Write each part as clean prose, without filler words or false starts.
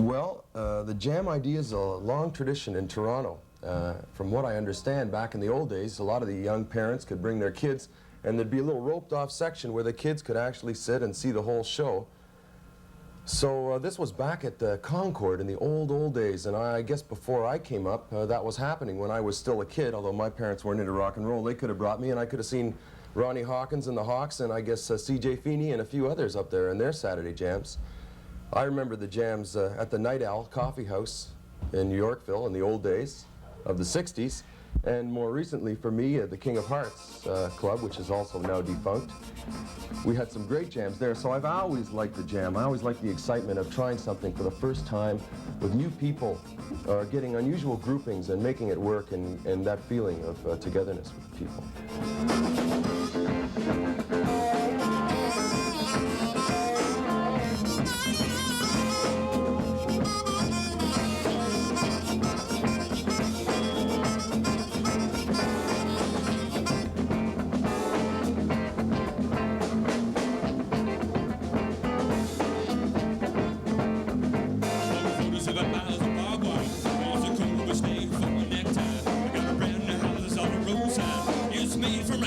Well, the jam idea is a long tradition in Toronto. From what I understand, back in the old days, a lot of the young parents could bring their kids, and there'd be a little roped-off section where the kids could actually sit and see the whole show. So this was back at the Concord in the old days, and I guess before I came up, that was happening when I was still a kid. Although my parents weren't into rock and roll, they could have brought me, and I could have seen Ronnie Hawkins and the Hawks, and I guess C.J. Feeney and a few others up there in their Saturday jams. I remember the jams at the Night Owl Coffee House in Yorkville in the old days of the 60s, and more recently for me the King of Hearts Club, which is also now defunct. We had some great jams there, so I've always liked the jam. I always liked the excitement of trying something for the first time with new people, getting unusual groupings and making it work, and that feeling of togetherness with people. Made from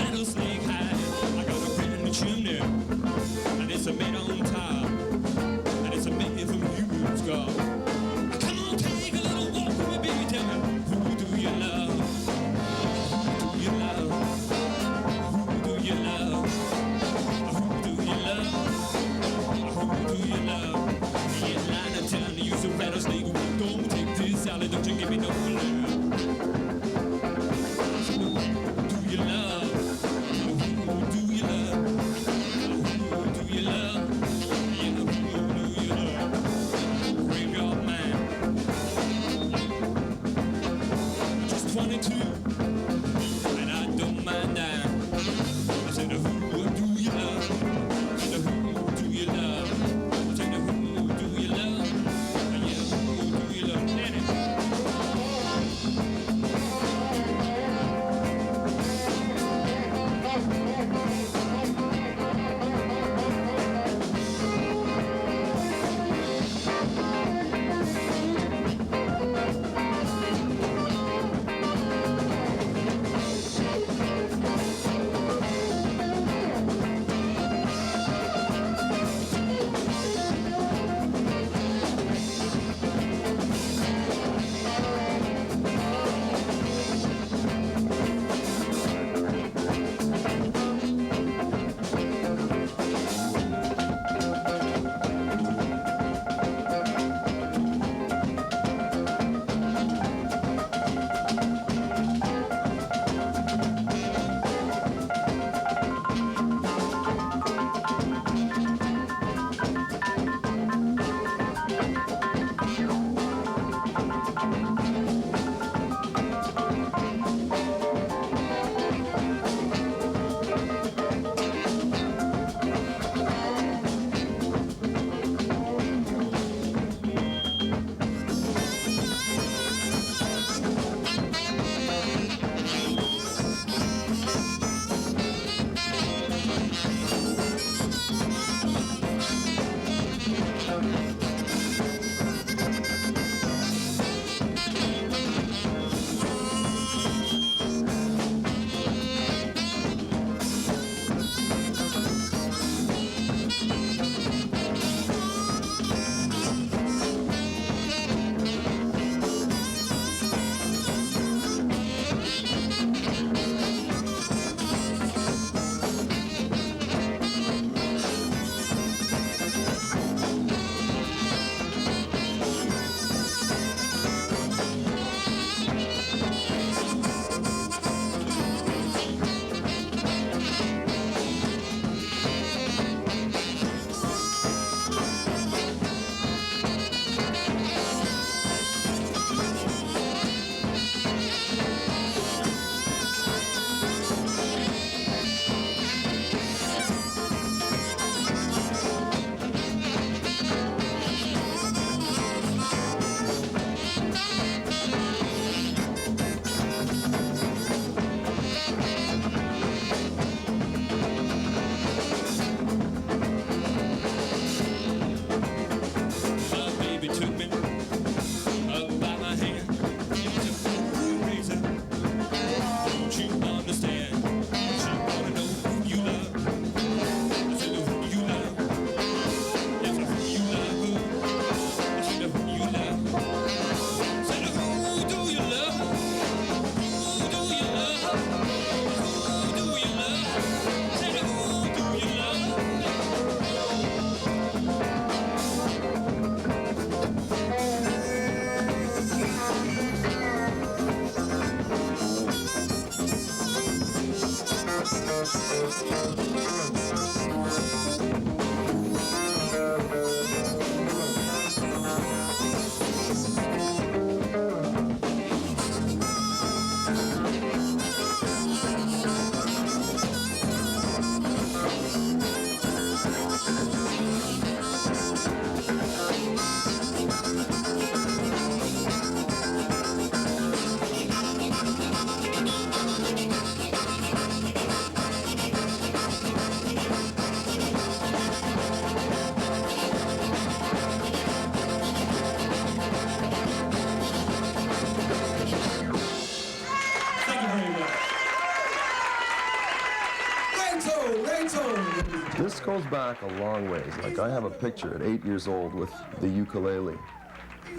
goes back a long ways. Like, I have a picture at 8 years old with the ukulele.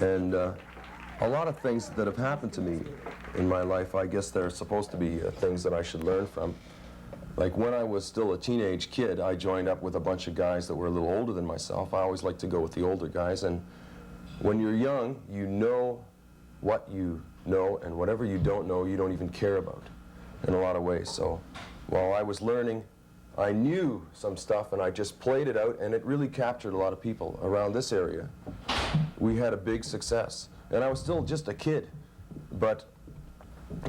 And a lot of things that have happened to me in my life, I guess they're supposed to be things that I should learn from. Like, when I was still a teenage kid, I joined up with a bunch of guys that were a little older than myself. I always like to go with the older guys. And when you're young, you know what you know, and whatever you don't know, you don't even care about in a lot of ways. So while I was learning, I knew some stuff, and I just played it out, and it really captured a lot of people around this area. We had a big success. And I was still just a kid, but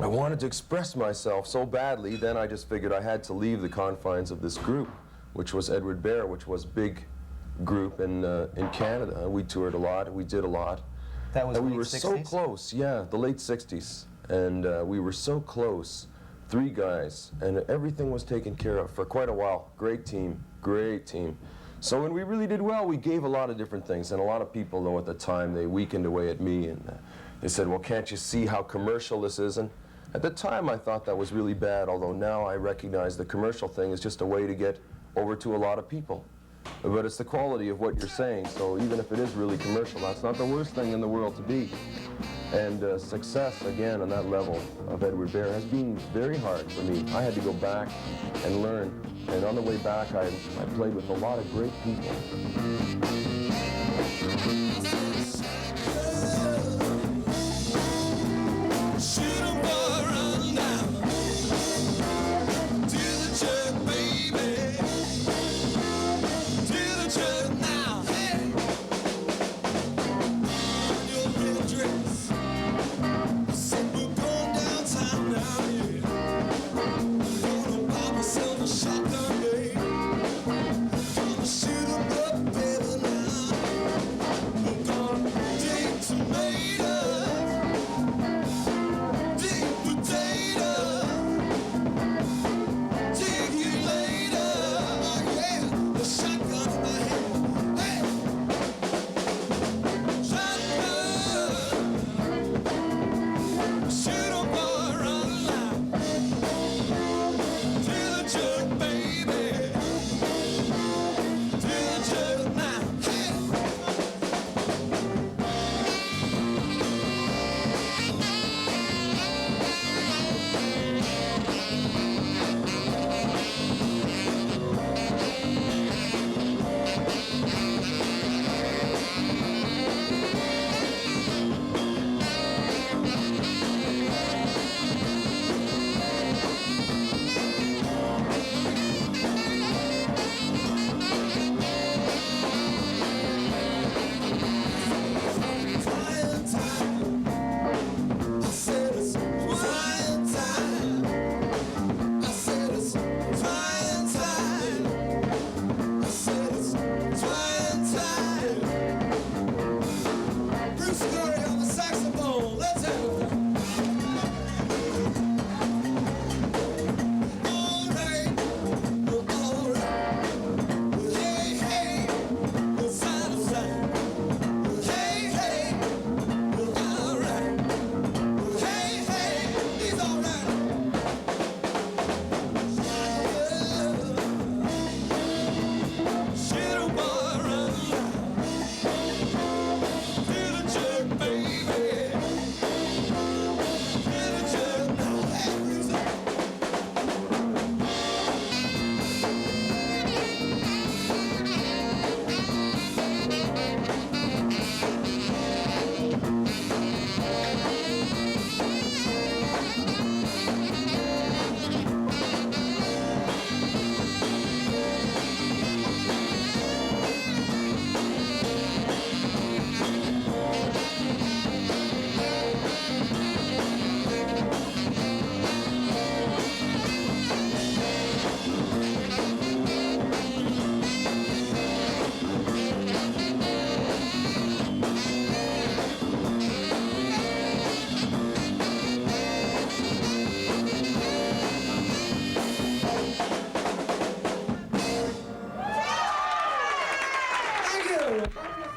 I wanted to express myself so badly, then I just figured I had to leave the confines of this group, which was Edward Bear, which was a big group in Canada. We toured a lot, we did a lot. That was and we late were 60s? so close, yeah, the late 60s. And we were so close, 3 guys, and everything was taken care of for quite a while. Great team, great team. So when we really did well, we gave a lot of different things, and a lot of people, though, at the time, they weakened away at me, and they said, well, can't you see how commercial this is? And at the time, I thought that was really bad, although now I recognize the commercial thing is just a way to get over to a lot of people. But it's the quality of what you're saying, so even if it is really commercial, that's not the worst thing in the world to be. And success, again, on that level of Edward Bear has been very hard for me. I had to go back and learn, and on the way back, I played with a lot of great people.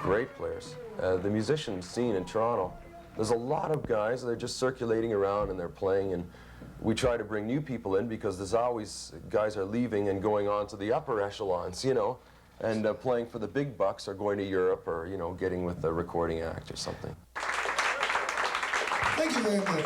Great players. The musician scene in Toronto, there's a lot of guys that are just circulating around and they're playing, and we try to bring new people in because there's always guys are leaving and going on to the upper echelons, you know, and playing for the big bucks or going to Europe or, you know, getting with a recording act or something. Thank you very much.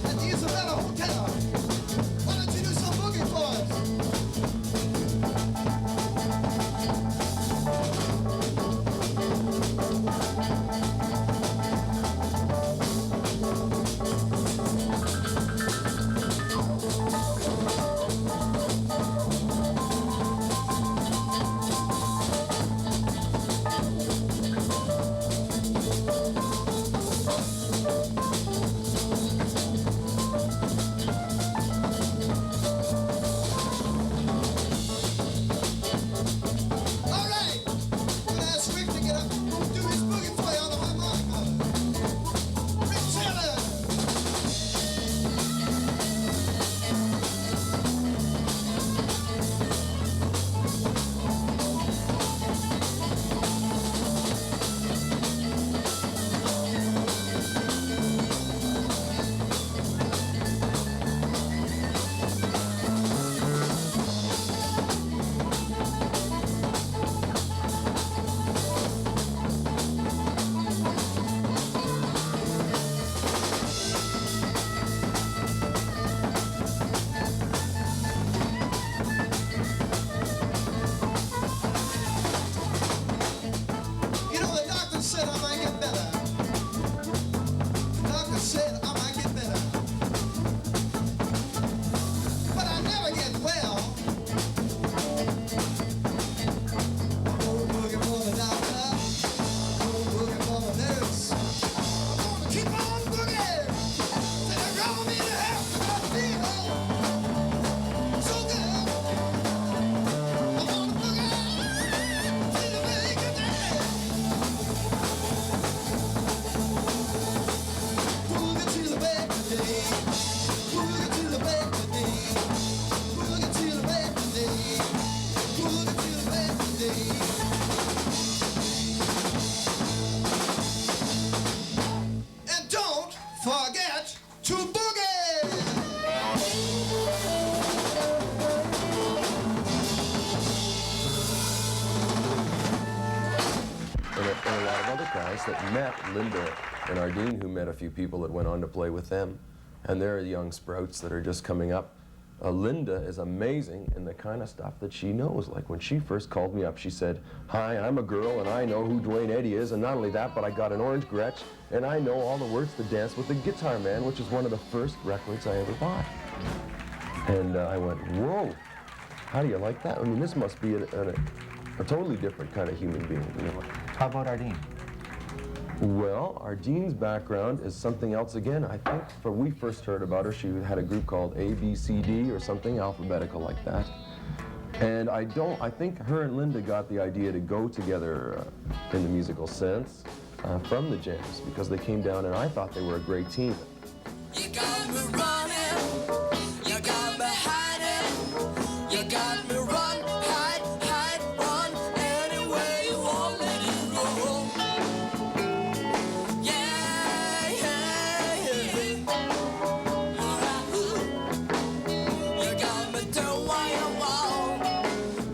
At the Isabella Hotel. Why don't you do some boogie for that met Linda and Ardene, who met a few people that went on to play with them, and they're young sprouts that are just coming up. Linda is amazing in the kind of stuff that she knows. Like when she first called me up, she said, "Hi, I'm a girl and I know who Dwayne Eddy is, and not only that, but I got an orange Gretsch and I know all the words to Dance with the Guitar Man," which is one of the first records I ever bought. And I went, whoa, how do you like that? I mean, this must be a totally different kind of human being. You know? How about Ardene? Well, Ardene's background is something else again. I think when we first heard about her, she had a group called ABCD or something alphabetical like that. And I think her and Linda got the idea to go together in the musical sense from the Jams, because they came down and I thought they were a great team. You got me running, you got me hiding, you got me run, hide, run, anywhere you want me to go. Yeah. You got me doing what you want,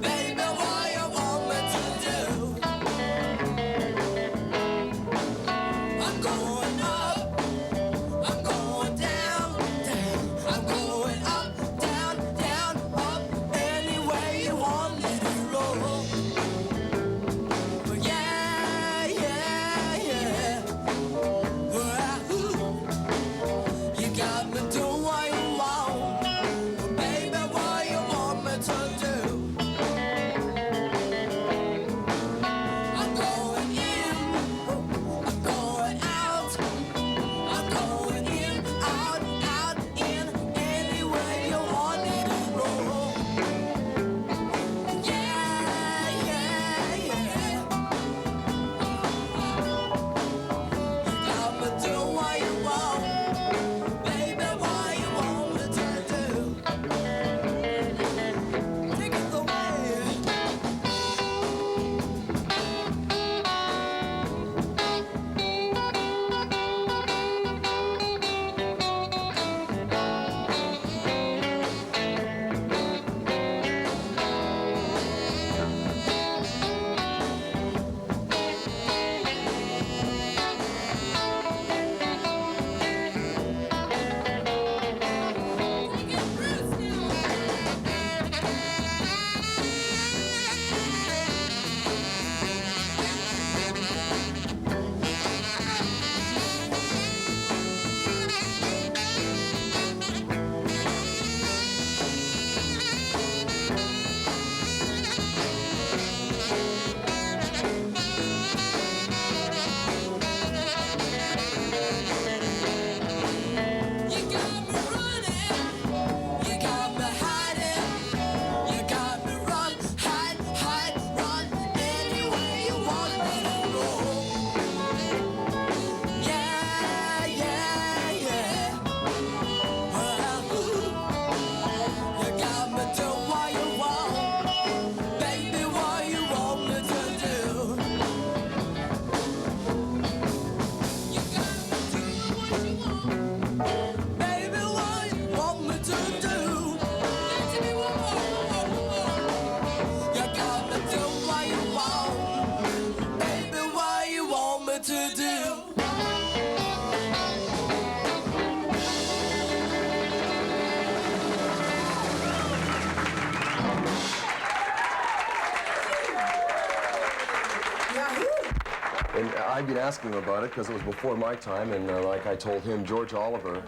been asking him about it because it was before my time, and like I told him, George Oliver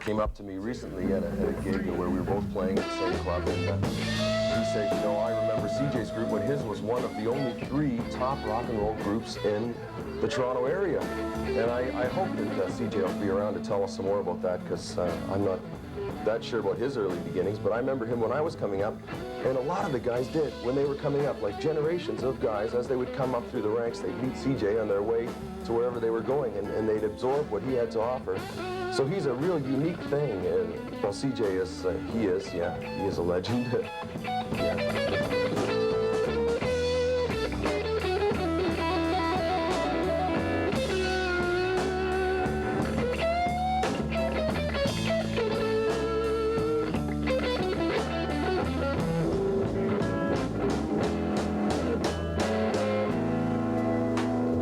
came up to me recently at a gig where we were both playing at the same club, and he said, you know, I remember CJ's group when his was one of the only 3 top rock and roll groups in the Toronto area. And I hope that CJ will be around to tell us some more about that, because I'm not that sure about his early beginnings, but I remember him when I was coming up, and a lot of the guys did when they were coming up, like generations of guys, as they would come up through the ranks, they'd meet CJ on their way to wherever they were going, and they'd absorb what he had to offer. So he's a real unique thing, and well, CJ is, he is a legend. Yeah.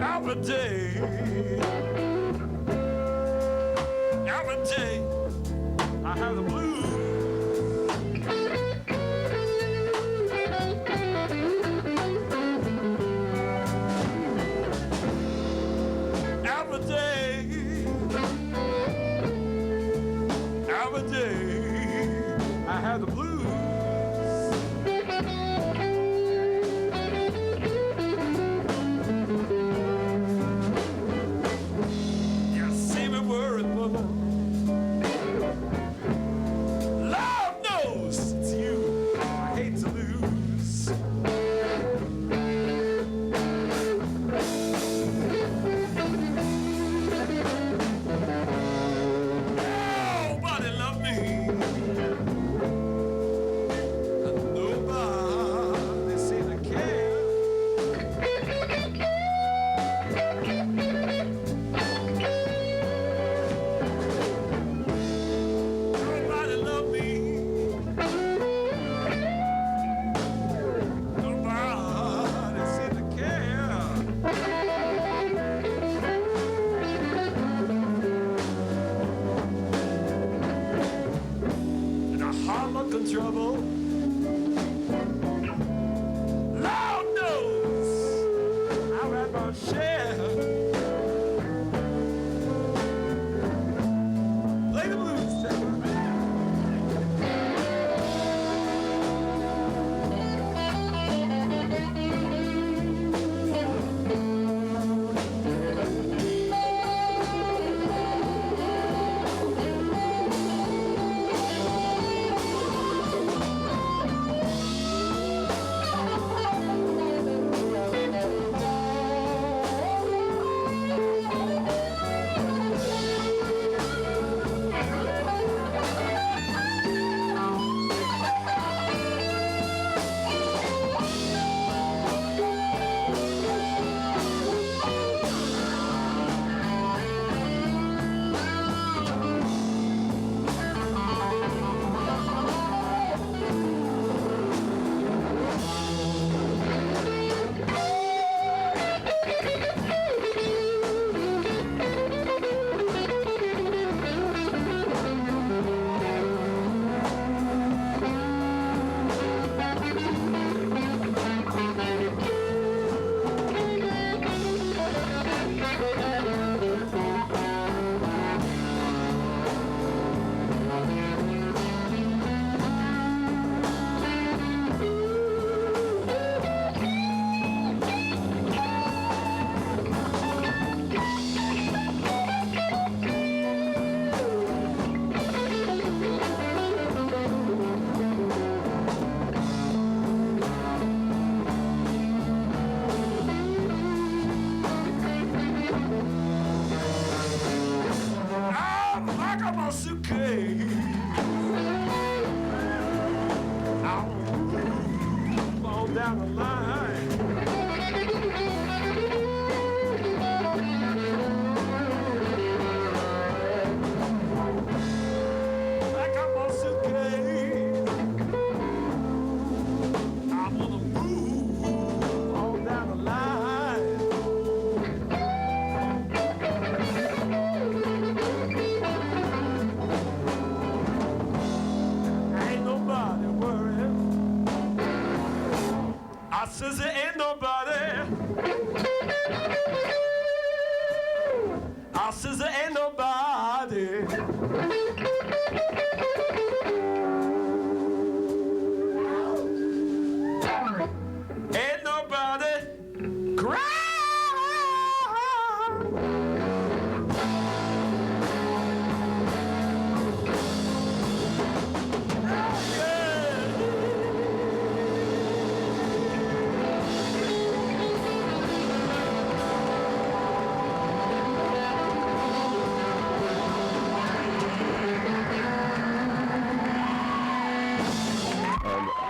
Every day, I have the blues. Every day, I have the blues. Ain't nobody cry.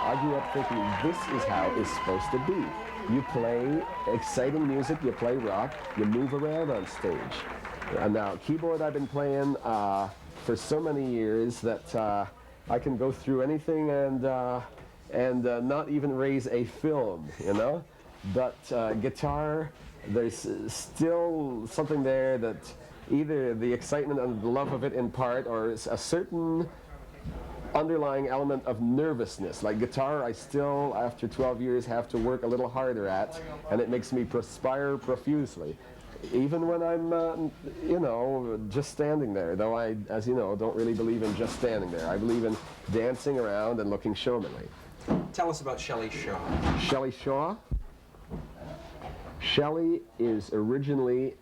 I grew up thinking this is how it's supposed to be. You play exciting music, you play rock, you move around on stage. Now, keyboard I've been playing for so many years that I can go through anything and not even raise a film, you know? But guitar, there's still something there that either the excitement and the love of it in part, or a certain underlying element of nervousness. Like guitar, I still, after 12 years, have to work a little harder at, and it makes me perspire profusely. Even when I'm, you know, just standing there, though I, as you know, don't really believe in just standing there. I believe in dancing around and looking showmanly. Tell us about Shelly Shaw. Shelly Shaw? Shelly is originally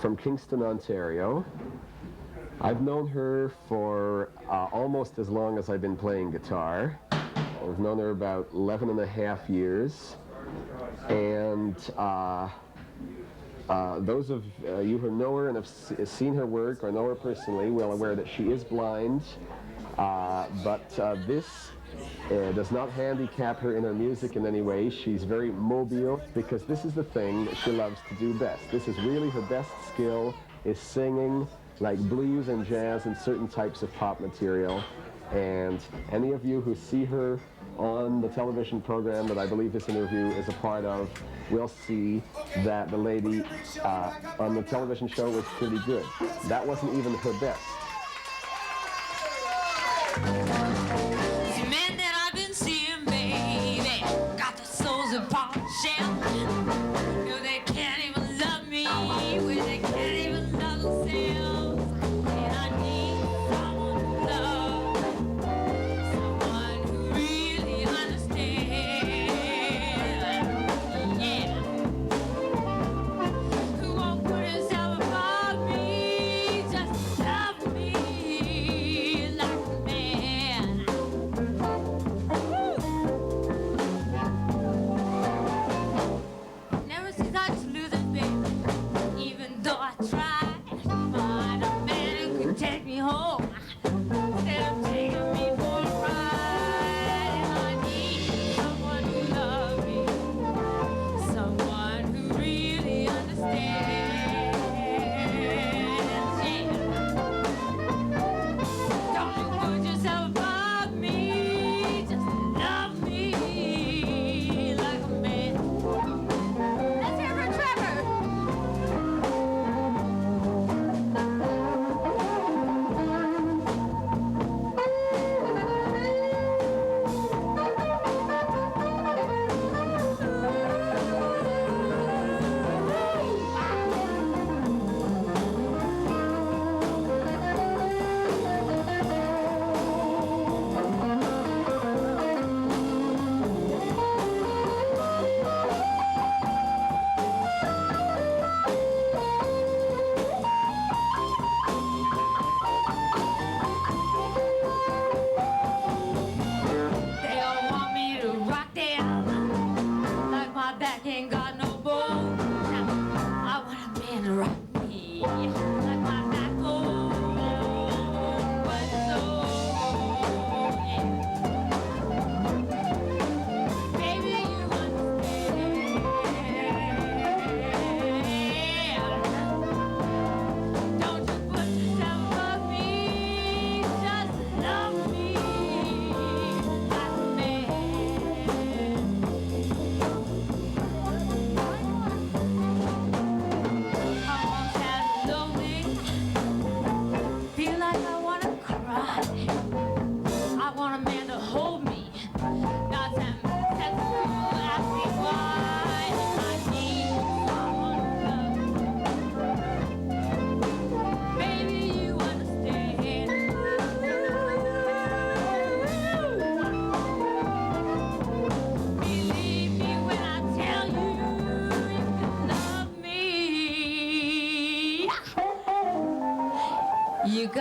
from Kingston, Ontario. I've known her for almost as long as I've been playing guitar. I've known her about 11 and a half years. And those of you who know her and have seen her work or know her personally will aware that she is blind. But this does not handicap her in her music in any way. She's very mobile, because this is the thing that she loves to do best. This is really her best skill, is singing, like blues and jazz and certain types of pop material. And any of you who see her on the television program that I believe this interview is a part of will see that the lady on the television show was pretty good. That wasn't even her best. The men that I've been seeing, baby, got the souls of Paul Shell. No, they can't even love me, when they can't even love themselves. And I need someone to love, someone who really understands. Yeah. Who won't put himself above me, just love me like a man.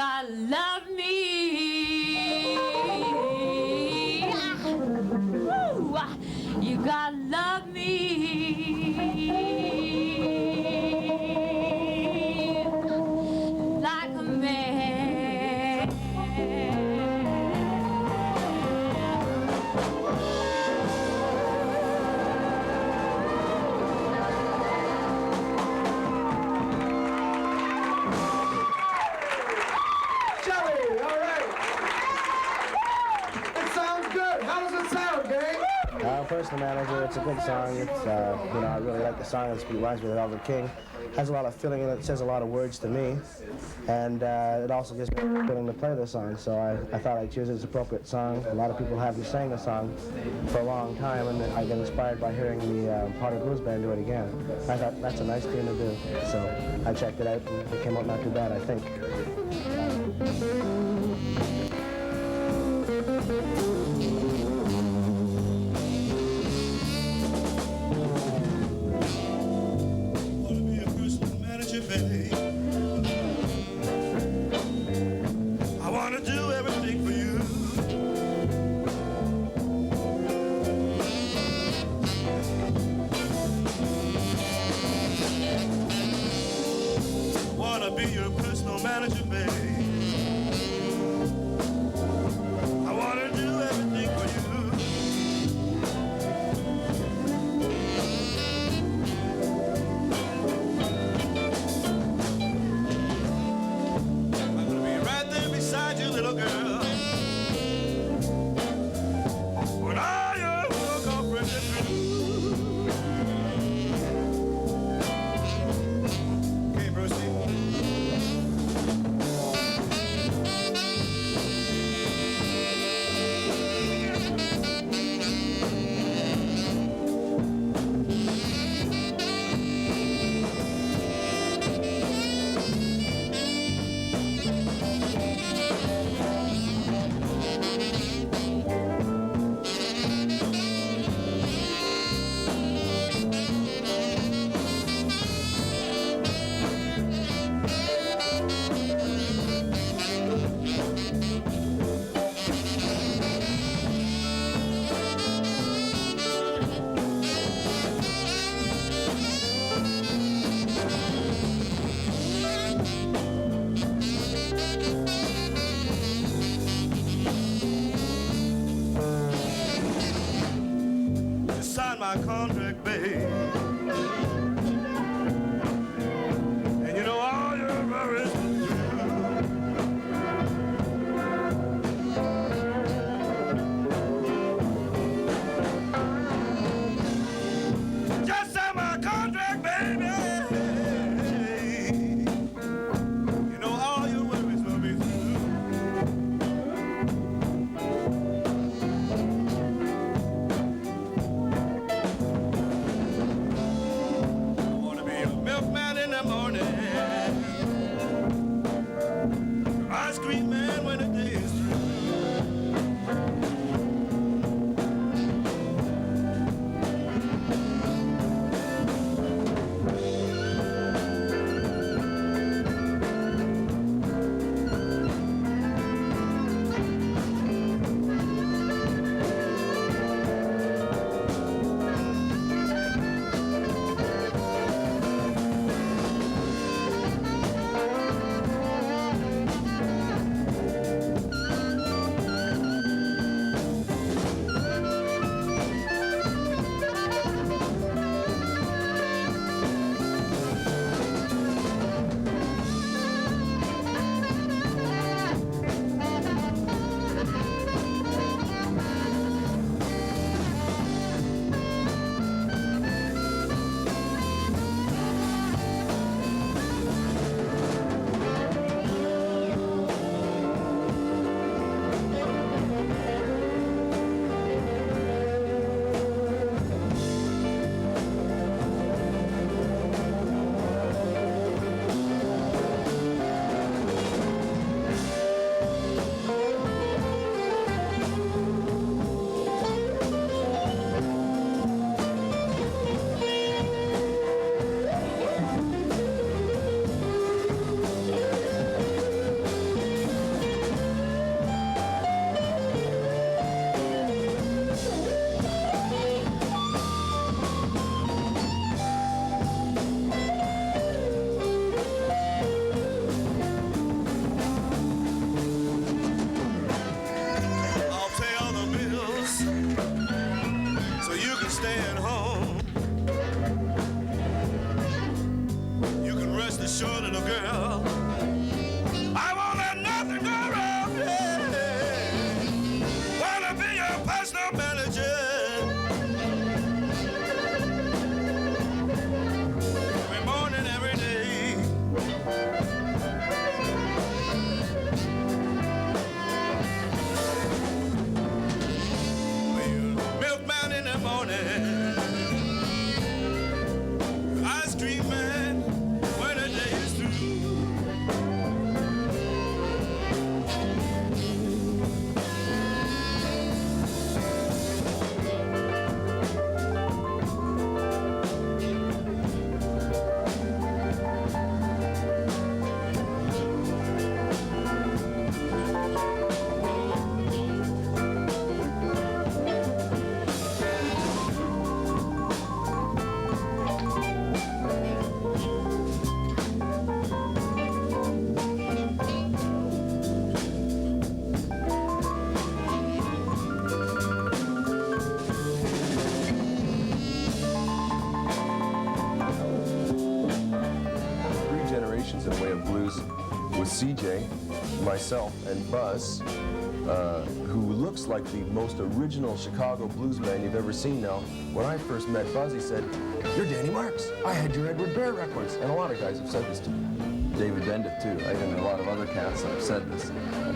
gotta love me. Woo, you gotta love me like a man. Shelly, all right. It sounds good. How does it sound, gang? Personal Manager, it's a good song. It's, you know, I really like the song. It reminds me of Velvet King. Has a lot of feeling in it. It says a lot of words to me. And it also gives me a feeling to play the song. So I thought I'd choose it as an appropriate song. A lot of people haven't sang the song for a long time, and I got inspired by hearing the Potter Blues Band do it again. I thought that's a nice tune to do. So I checked it out, and it came out not too bad, I think. I wanna do everything for you. Wanna be your personal manager, babe. I wanna do everything for you. Beside you, little girl, when all your girlfriend is through. Okay, Brucey. Sign my contract, babe. And you know all your worries will do. Just sign my contract, baby. You know all your worries will be through. Milkman in the morning, ice cream man when the day is through. CJ, myself, and Buzz, who looks like the most original Chicago blues man you've ever seen now. When I first met Buzz, he said, "You're Danny Marks. I had your Edward Bear records." And a lot of guys have said this to me. David Bendit, too. And a lot of other cats have said this.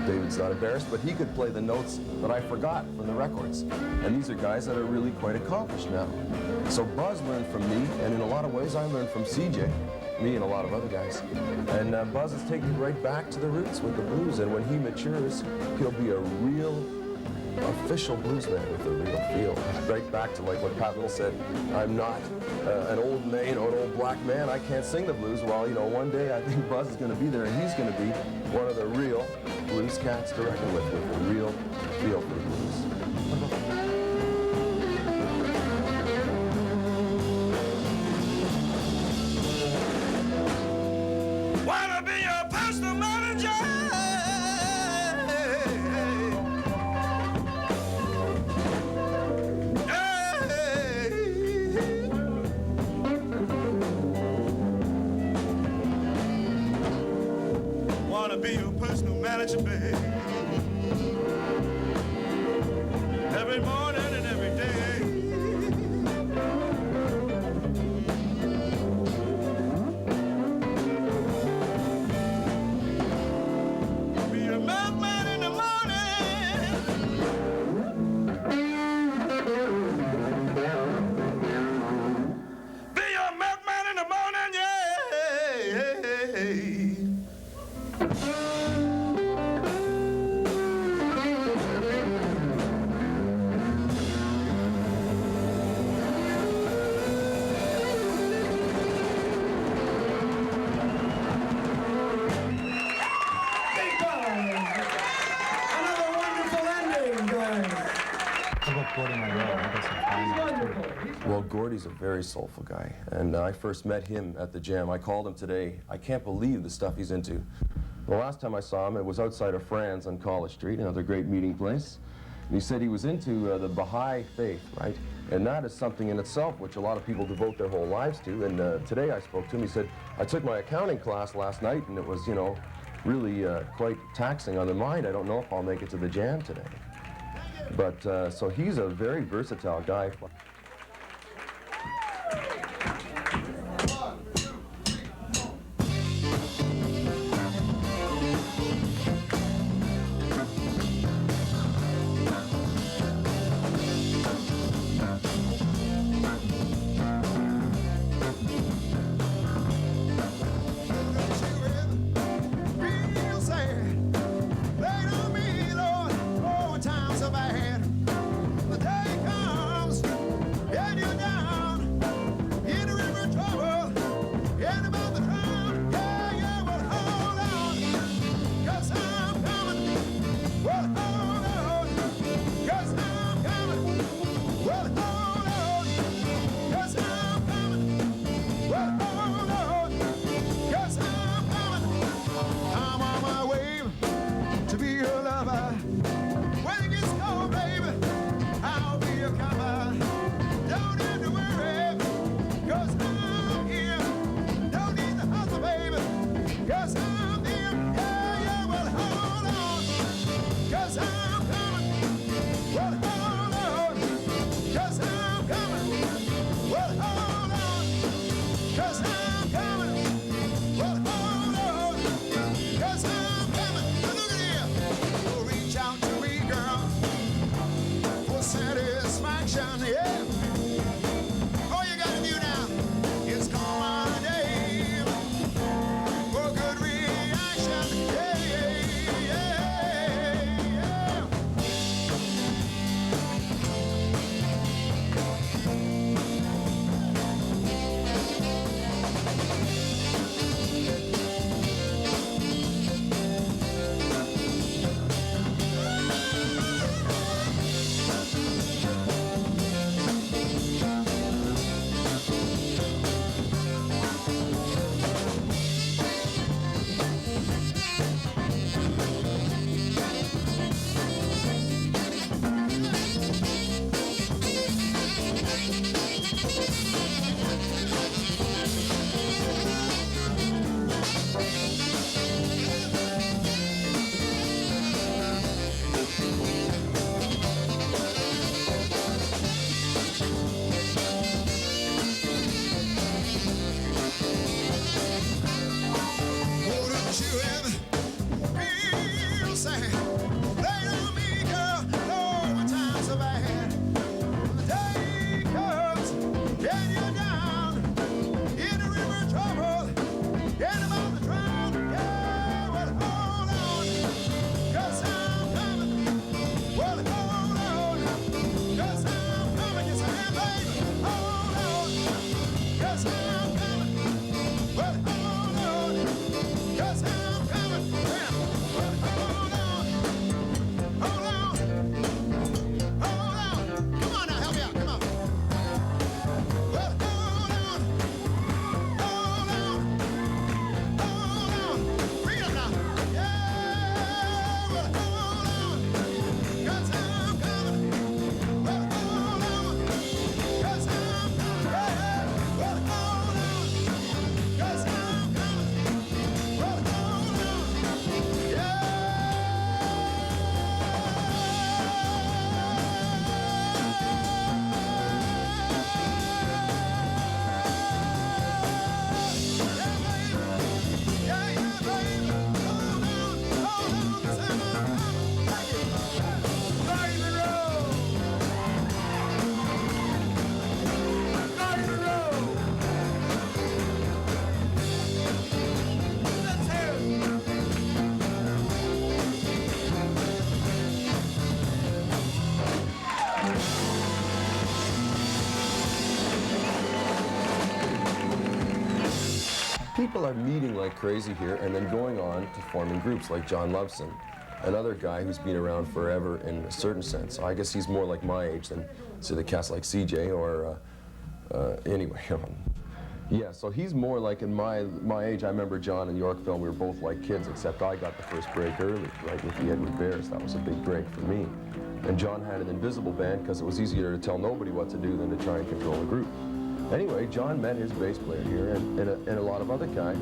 David's not embarrassed, but he could play the notes that I forgot from the records. And these are guys that are really quite accomplished now. So Buzz learned from me, and in a lot of ways I learned from CJ, me and a lot of other guys. And Buzz is taking right back to the roots with the blues, and when he matures, he'll be a real official bluesman with a real feel. Right back to like what Pat Little said, I'm not an old man, an old black man, I can't sing the blues. Well, you know, one day I think Buzz is going to be there, and he's going to be one of the real blues cats to reckon with a real feel for the blues. Wanna be your personal manager? Wanna be your personal manager, babe. Every morning and every day. Be your milkman in the morning. Be your milkman in the morning, yeah. Another wonderful ending, guys. How about Gordi Munro? Well, Gordy's a very soulful guy, and I first met him at the Jam. I called him today. I can't believe the stuff he's into. The last time I saw him, it was outside of Franz on College Street, another great meeting place. And he said he was into the Baha'i faith, right? And that is something in itself which a lot of people devote their whole lives to. And today I spoke to him. He said, I took my accounting class last night, and it was, you know, really quite taxing on the mind. I don't know if I'll make it to the Jam today. But so he's a very versatile guy. Real sad. They don't mean, Lord, 4 times so bad. The day comes say, lay on me, girl, Lord, my time's so bad. When the day comes, and you're down in the river of trouble, and about to drown, yeah, well, hold on, 'cause I'm coming. Well, hold on, 'cause I'm coming. Yes, I am, baby. Hold on, 'cause I'm coming. Well, hold on, 'cause I'm coming. Yeah. Well, hold on, hold on, hold on. Come on now, help me out. Come on. Well, hold on, hold on, hold on. Bring it up now. Yeah. Well, hold on, 'cause I'm coming. Well, hold on, 'cause I'm coming. Yeah. Well, hold on, 'cause I'm coming. Well, hold on. Yeah. Yeah, baby. Hold on, 'cause I'm coming. Gordi Munro. Gordi Munro. Let's hear it. People are meeting like crazy here and then going on to forming groups like John Lovesin, another guy who's been around forever in a certain sense. I guess he's more like my age than, say, the cast like CJ or, anyway. Yeah, so he's more like in my age. I remember John in Yorkville, we were both like kids, except I got the first break early, right, with the Edward Bears. That was a big break for me. And John had an invisible band because it was easier to tell nobody what to do than to try and control a group. Anyway, John met his bass player here and a lot of other guys.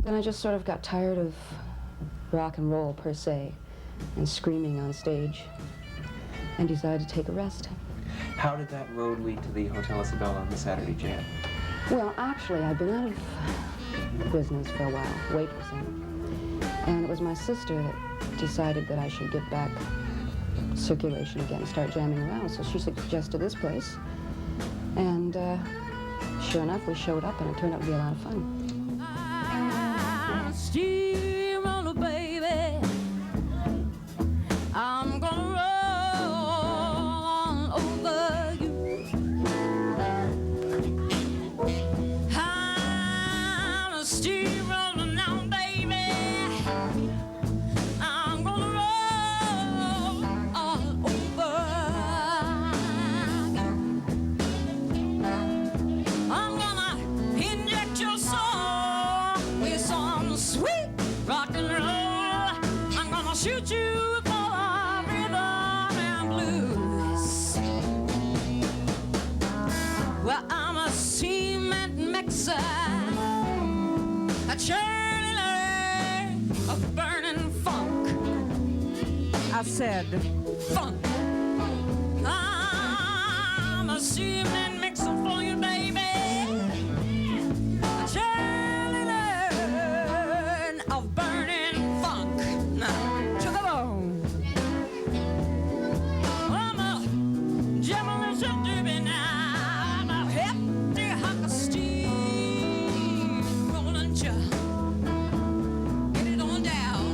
Then I just sort of got tired of rock and roll per se and screaming on stage. and decided to take a rest. How did that road lead to the Hotel Isabella on the Saturday Jam? Well, actually, I'd been out of business for a while, waitressing. And it was my sister that decided that I should get back circulation again, start jamming around. So she suggested this place. And sure enough, we showed up, and it turned out to be a lot of fun. Steamroller, baby, I'm gonna roll over you. I'm a steamroller now, baby. I'm gonna roll all over you. I'm gonna inject your soul with some sweet rock and roll. I'm gonna shoot you for rhythm and blues. Well, I'm a cement mixer, a churner of burning funk. I said funk. I'm a cement mixer for you, baby. A churner of burning funk. Now, to the bone. I'm a demolition derby now. I'm a hefty hunk of steam rolling ya. Get it on down.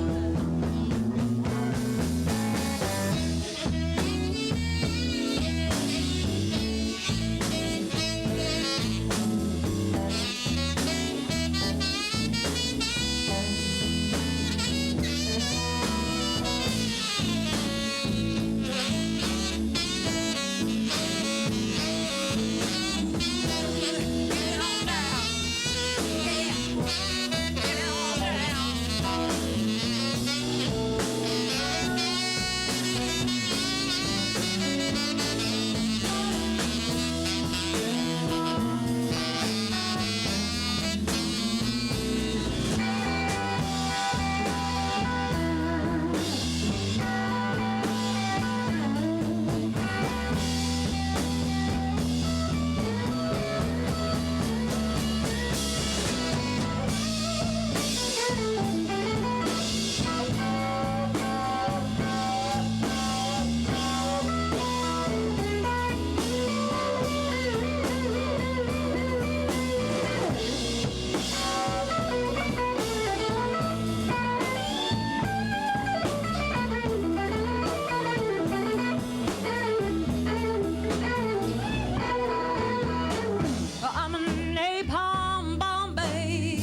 I'm a napalm Bombay,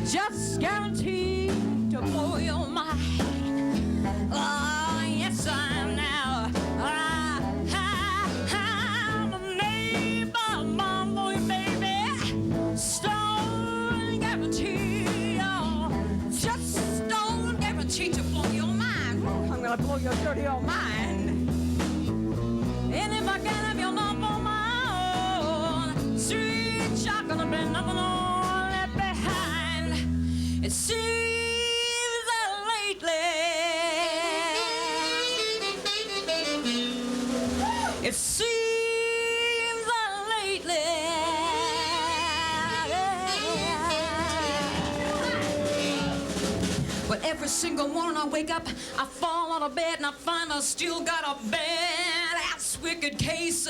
just guaranteed to blow your mind. Oh, yes, I am now. I'm a napalm Bombay, baby, stone guaranteed. Oh, just stone guaranteed to blow your mind. Ooh, I'm gonna blow your dirty old mind. And if I can have your number, sweet chocolate, been nothing all left behind. It seems that lately, it seems that lately, but every single morning I wake up, I fall out of bed and I find I still got a bad-ass wicked case.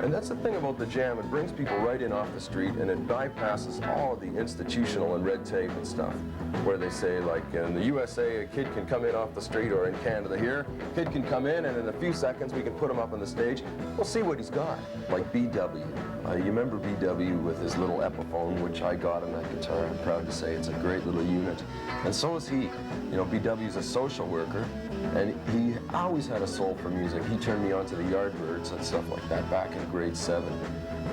And that's the thing about the jam. It brings people right in off the street, and it bypasses all of the institutional and red tape and stuff, where they say, like, in the USA, a kid can come in off the street, or in Canada here, a kid can come in, and in a few seconds, we can put him up on the stage. We'll see what he's got. Like BW. You remember BW with his little Epiphone, which I got on that guitar. I'm proud to say it's a great little unit. And so is he. You know, BW's a social worker, and he always had a soul for music. He turned me on to the Yardbirds and stuff like that back in grade 7.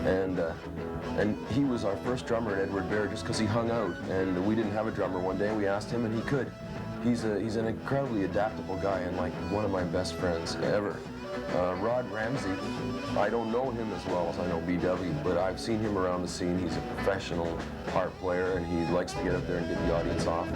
And he was our first drummer in Edward Bear just because he hung out. And we didn't have a drummer one day, and we asked him, and he could. He's an incredibly adaptable guy and like one of my best friends ever. Ramsay, I don't know him as well as I know BW, but I've seen him around the scene. He's a professional harp player, and he likes to get up there and get the audience off.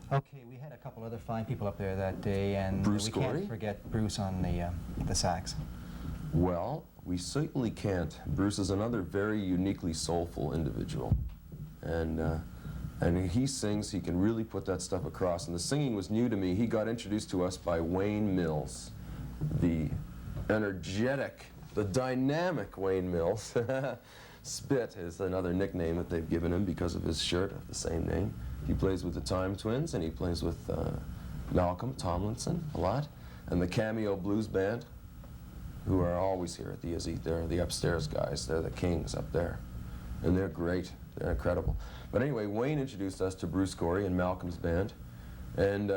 Okay, we had a couple other fine people up there that day, and Bruce we Gorey? can't forget Bruce on the sax. Well, we certainly can't. Bruce is another very uniquely soulful individual. And he sings, he can really put that stuff across. And the singing was new to me. He got introduced to us by Wayne Mills, the energetic, the dynamic Wayne Mills. Spit is another nickname that they've given him because of his shirt of the same name. He plays with the Time Twins, and he plays with Malcolm Tomlinson a lot, and the Cameo Blues Band, who are always here at the Izzy. They're the upstairs guys. They're the kings up there. And they're great. They're incredible. But anyway, Wayne introduced us to Bruce Gorey and Malcolm's band. And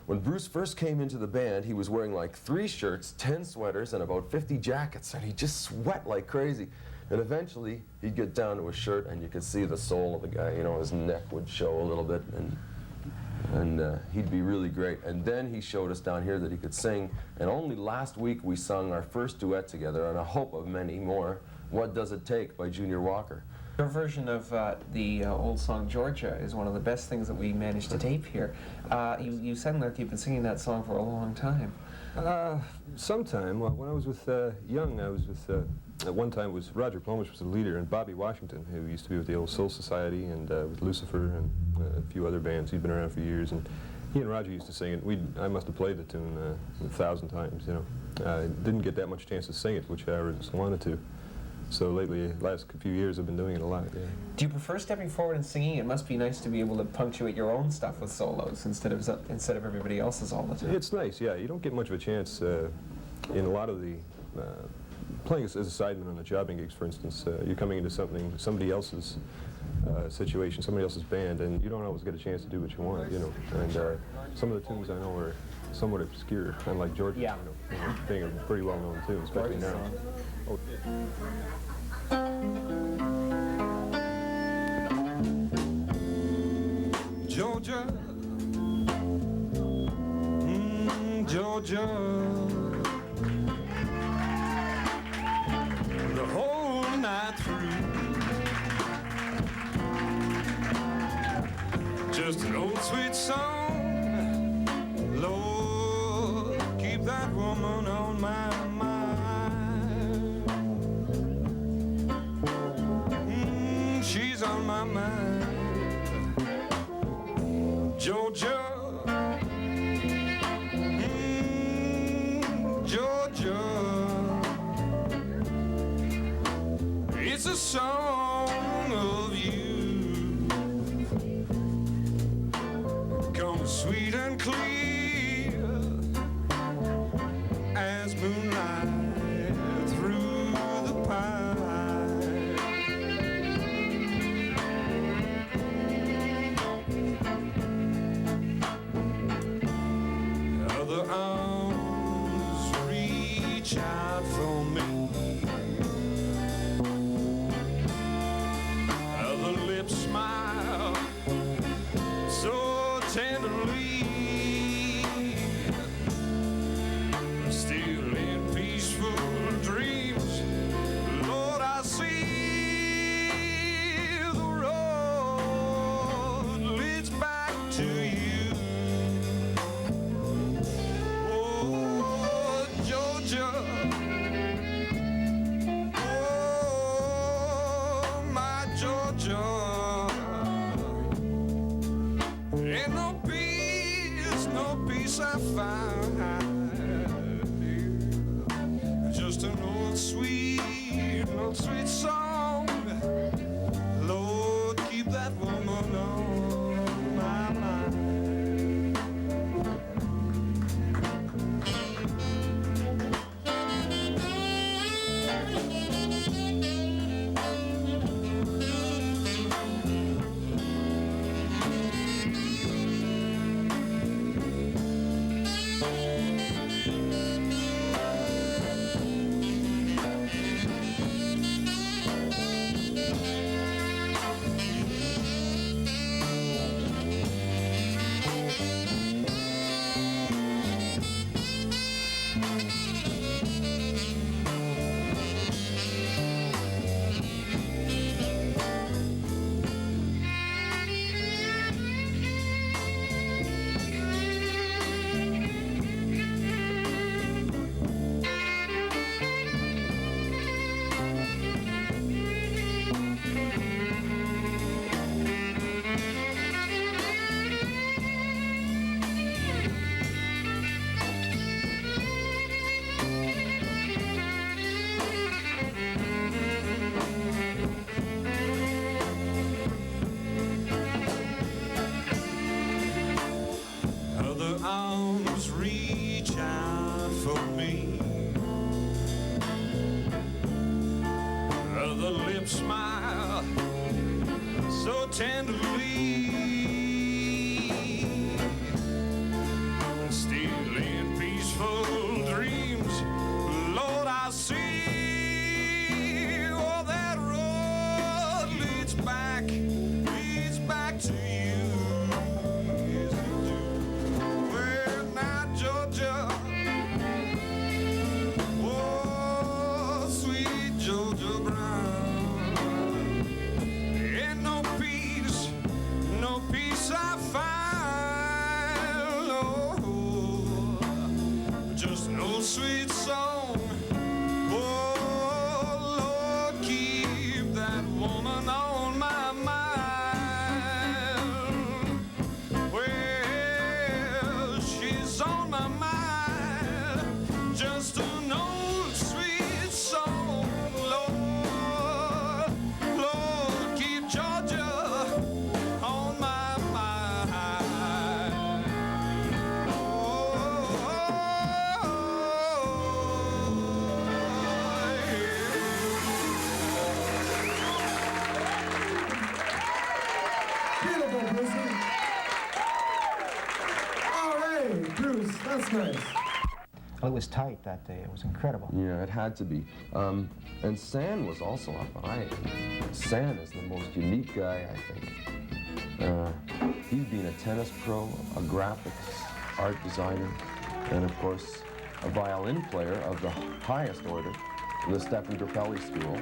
when Bruce first came into the band, he was wearing like 3 shirts, 10 sweaters, and about 50 jackets. And he'd just sweat like crazy. And eventually, he'd get down to a shirt, and you could see the soul of the guy. You know, his neck would show a little bit, and he'd be really great. And then he showed us down here that he could sing. And only last week, we sung our first duet together, and I hope of many more, What Does It Take by Junior Walker. Your version of the old song Georgia is one of the best things that we managed to tape here. You sound like you've been singing that song for a long time. Sometime. Well, when I was with Young, I was with, at one time it was Roger Plomish was the leader, and Bobby Washington, who used to be with the old Soul Society, and with Lucifer and a few other bands. He'd been around for years, and he and Roger used to sing it. I must have played the tune 1,000 times, you know. I didn't get that much chance to sing it, which I just wanted to. So lately, last few years, I've been doing it a lot, yeah. Do you prefer stepping forward and singing? It must be nice to be able to punctuate your own stuff with solos instead of everybody else's all the time. It's nice, yeah. You don't get much of a chance in a lot of the playing as a sideman on the jobbing gigs, for instance. You're coming into somebody else's situation, somebody else's band, and you don't always get a chance to do what you want, you know. And some of the tunes I know are somewhat obscure, unlike Georgia, yeah. You know, being a pretty well-known tune, especially now. Oh. Georgia, Georgia, the whole night through, just an old sweet song. Lord, keep that woman on my mind. She's on my mind. Georgia, Georgia, it's a song of you, come sweet and clear as moonlight through the pine. Other arms reach out for me, other lips smile so tenderly, still in peaceful dreams, Lord, I see the road leads back to you. Oh, Georgia, oh, my Georgia, ain't no peace I find here. Just an old sweet song. Lord, keep that woman on my mind. so tenderly. Still in peaceful dreams, Lord, I see. Oh, that road leads back to you. Yes, it do. Well, now, Georgia, oh, sweet Georgia Brown, ain't no peace I find, oh, just an old sweet song. Oh, Lord, keep that woman on my mind. Well, she's on my mind, just an old sweet song. Lord, Lord, keep Georgia on my mind. Beautiful, Brucey. All right, Bruce, that's nice. Well, it was tight that day. It was incredible. Yeah, it had to be. And San was also up high. San is the most unique guy, I think. He's been a tennis pro, a graphics art designer, and of course, a violin player of the highest order, the Stephen Grappelli School.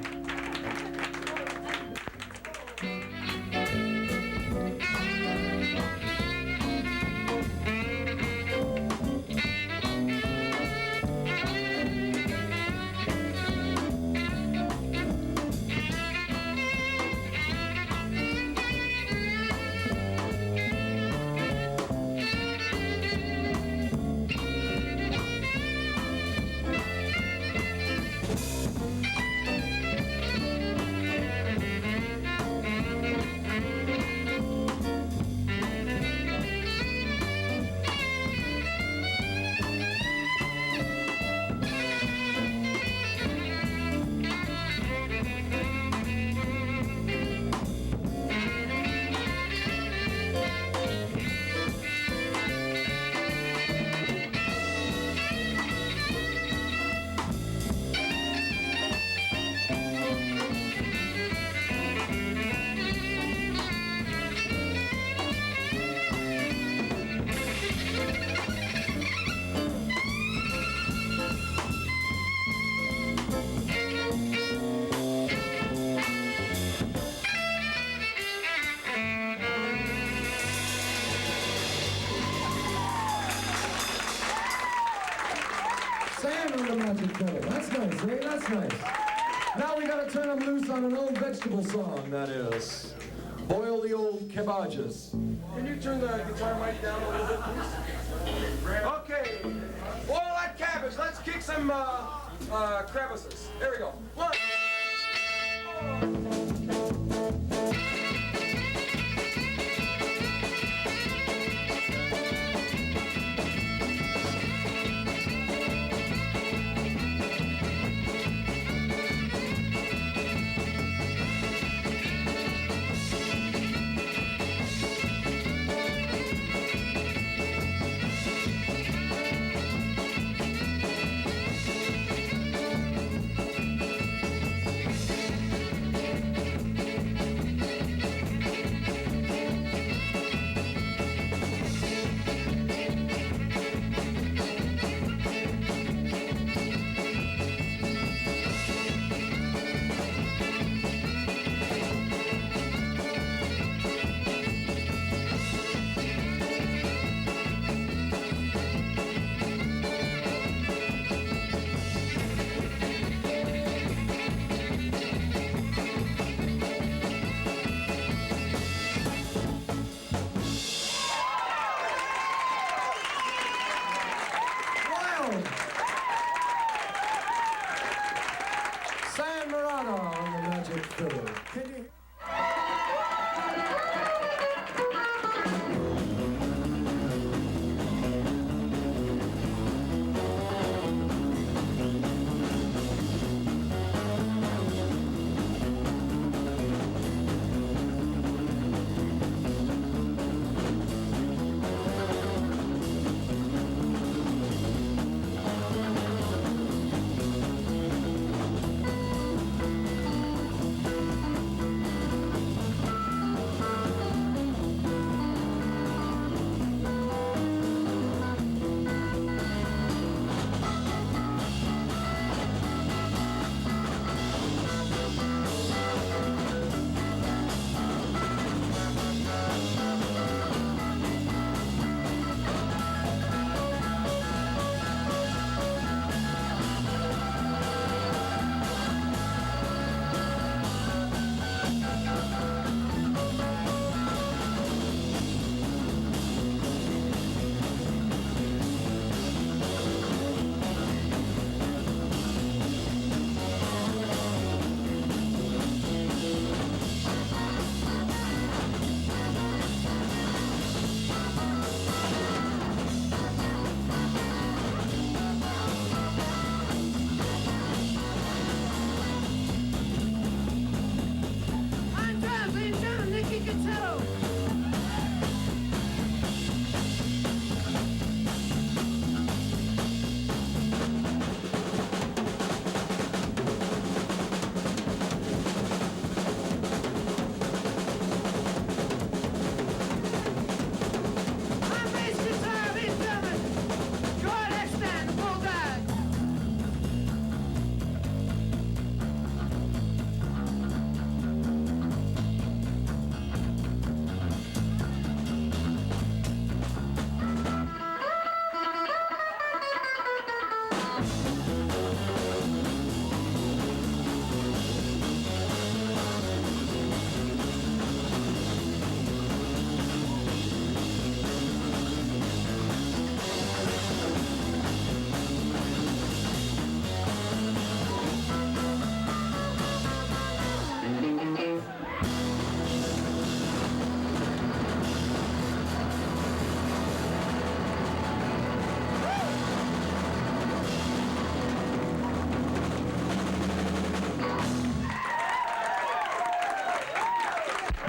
Sand on the magic pedal. That's nice, eh? That's nice. Now we gotta turn them loose on an old vegetable song, that is. Boil the old cabbages. Can you turn the guitar mic down a little bit, please? Okay. Boil that cabbage. Let's kick some crevices. There we go. One.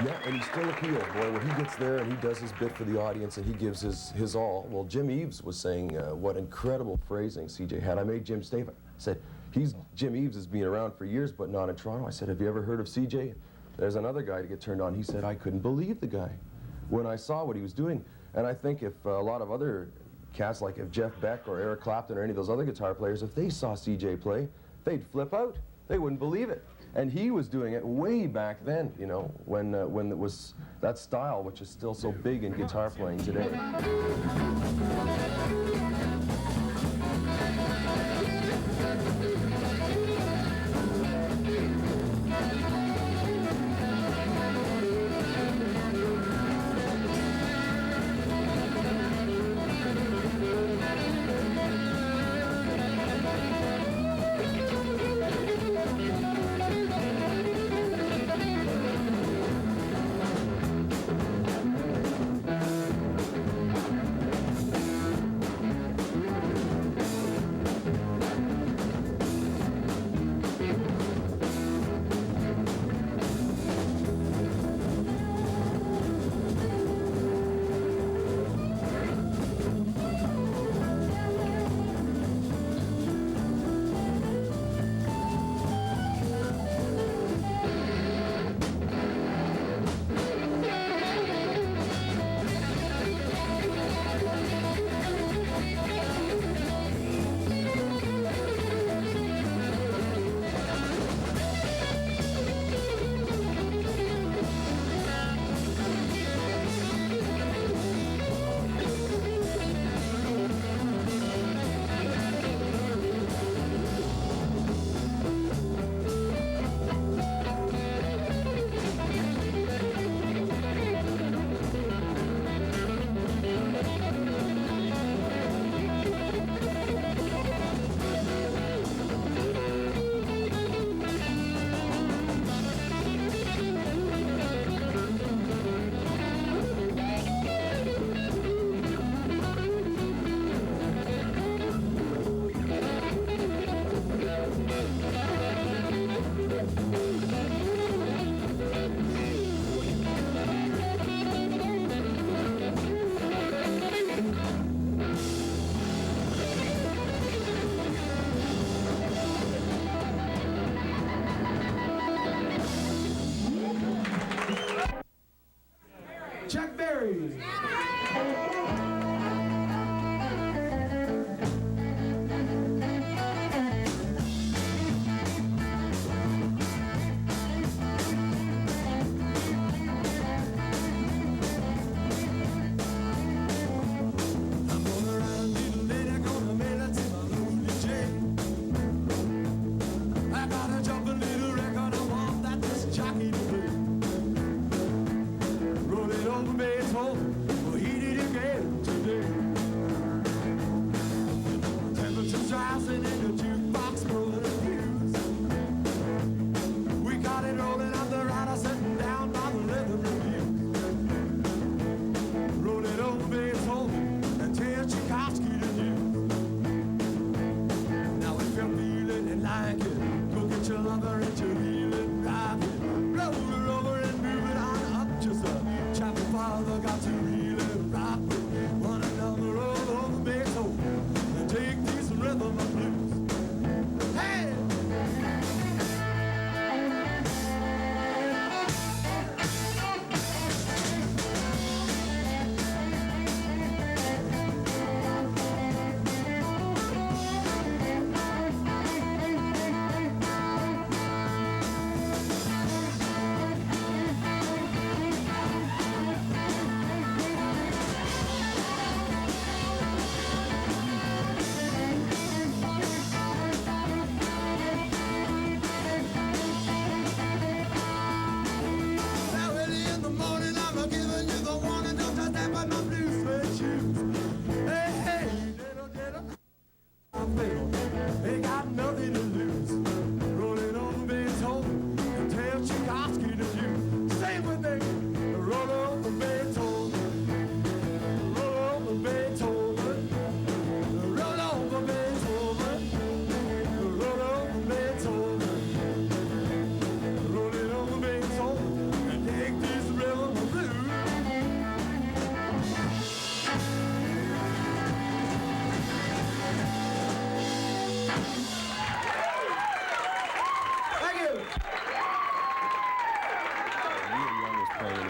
Yeah, and he's still appealed, boy. When he gets there and he does his bit for the audience and he gives his all. Well, Jim Eves was saying what incredible phrasing CJ had. I made Jim Stave. I said, Jim Eves has been around for years, but not in Toronto. I said, have you ever heard of CJ? There's another guy to get turned on. He said, I couldn't believe the guy when I saw what he was doing. And I think if a lot of other cats, like if Jeff Beck or Eric Clapton or any of those other guitar players, if they saw CJ play, they'd flip out. They wouldn't believe it. And he was doing it way back then, you know, when it was that style, which is still so big in guitar playing today. Chuck Berry.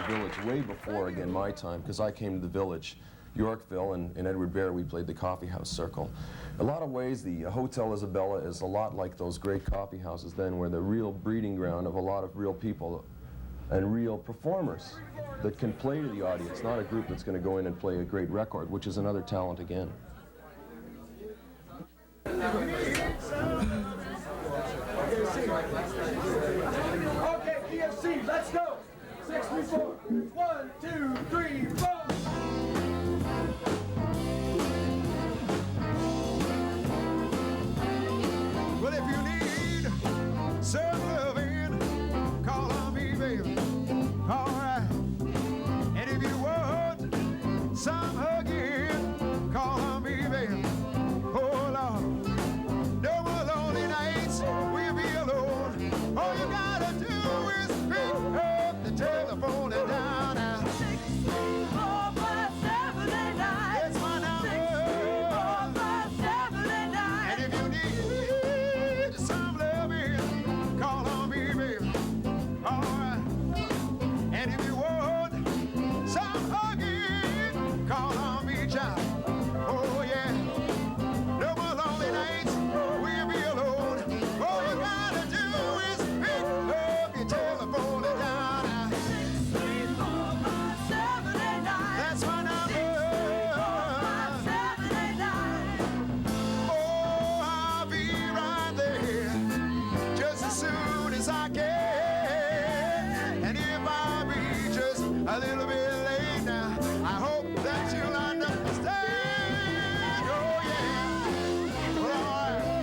Village way before, again, my time, because I came to the Village, Yorkville, and in Edward Bear we played the Coffee House Circle. A lot of ways, the Hotel Isabella is a lot like those great coffee houses then, where the real breeding ground of a lot of real people and real performers that can play to the audience, not a group that's going to go in and play a great record, which is another talent again. Okay, PFC, let's go. 6, 3, 4. 1, 2, 3, 4. Well, if you need some loving, call on me, baby. All right. And if you want some hugging, call on me, baby. Oh, Lord. No more lonely nights, we'll be alone. All you gotta do is pick up the telephone and down now. 6, 3, 4, 5, 7, 8, 9. That's my number. 6, 3, 4, 5, 7, 8, 9. And if you need some loving, call on me, baby. All right. And if you want some hugging, call on me, child. Oh, yeah. No more lonely nights, we'll be alone. All you gotta do is pick up your telephone and down now. 6, 3, 4, 5, 7, 8, 9. That's my number. 6, 3, 4, 5, 7, 8, 9. Oh, I'll be right there just as soon as I can. And if I be just a little bit late now, I hope that you'll understand. Oh, yeah. Well, all right.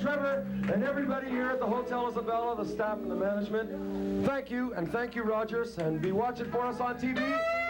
Trevor, and everybody here at the Hotel Isabella, the staff and the management. Thank you, and thank you, Rogers, and be watching for us on TV.